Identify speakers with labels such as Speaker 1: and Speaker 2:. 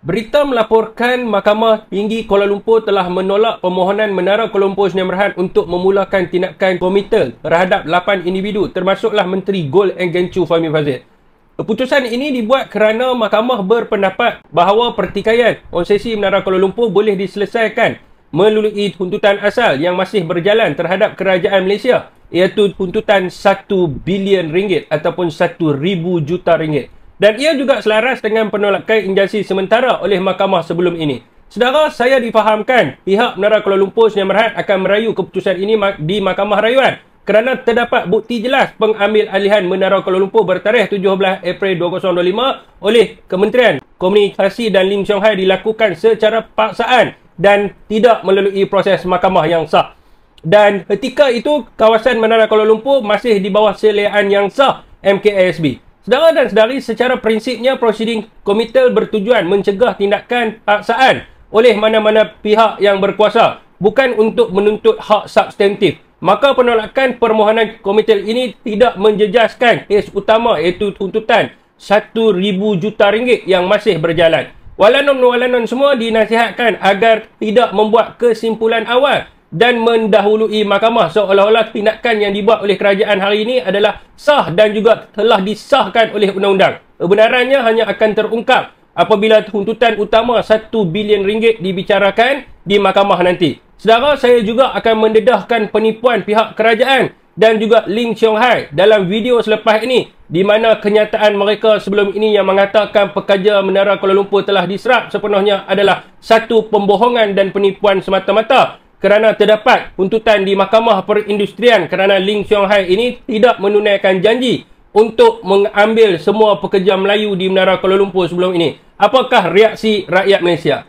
Speaker 1: Berita melaporkan Mahkamah Tinggi Kuala Lumpur telah menolak permohonan Menara Kuala Lumpur Sdn Bhd untuk memulakan tindakan komitel terhadap 8 individu termasuklah Menteri Gold and Gencu Fahmi Fadzil. Keputusan ini dibuat kerana mahkamah berpendapat bahawa pertikaian konsesi Menara Kuala Lumpur boleh diselesaikan melalui tuntutan asal yang masih berjalan terhadap kerajaan Malaysia, iaitu tuntutan 1 bilion ringgit ataupun 1,000 juta ringgit. Dan ia juga selaras dengan penolakan injasi sementara oleh mahkamah sebelum ini. Saudara, saya difahamkan pihak Menara Kuala Lumpur Sdn Bhd akan merayu keputusan ini di Mahkamah Rayuan kerana terdapat bukti jelas pengambil alihan Menara Kuala Lumpur bertarikh 17 April 2025 oleh Kementerian Komunikasi dan Lim Siong Hai dilakukan secara paksaan dan tidak melalui proses mahkamah yang sah. Dan ketika itu, kawasan Menara Kuala Lumpur masih di bawah seliaan yang sah MKASB. Saudara dan saudari, secara prinsipnya prosiding komitel bertujuan mencegah tindakan paksaan oleh mana-mana pihak yang berkuasa, bukan untuk menuntut hak substantif. Maka penolakan permohonan komitel ini tidak menjejaskan kes utama, iaitu tuntutan 1,000 juta ringgit yang masih berjalan. Walanon-walanon semua dinasihatkan agar tidak membuat kesimpulan awal dan mendahului mahkamah seolah-olah tindakan yang dibuat oleh kerajaan hari ini adalah sah dan juga telah disahkan oleh undang-undang. Kebenarannya hanya akan terungkap apabila tuntutan utama 1 bilion ringgit dibicarakan di mahkamah nanti. Saudara, saya juga akan mendedahkan penipuan pihak kerajaan dan juga Lim Siong Hai dalam video selepas ini, di mana kenyataan mereka sebelum ini yang mengatakan pekerja Menara Kuala Lumpur telah diserap sepenuhnya adalah satu pembohongan dan penipuan semata-mata. Kerana terdapat tuntutan di Mahkamah Perindustrian kerana Lim Siong Hai ini tidak menunaikan janji untuk mengambil semua pekerja Melayu di Menara Kuala Lumpur sebelum ini. Apakah reaksi rakyat Malaysia?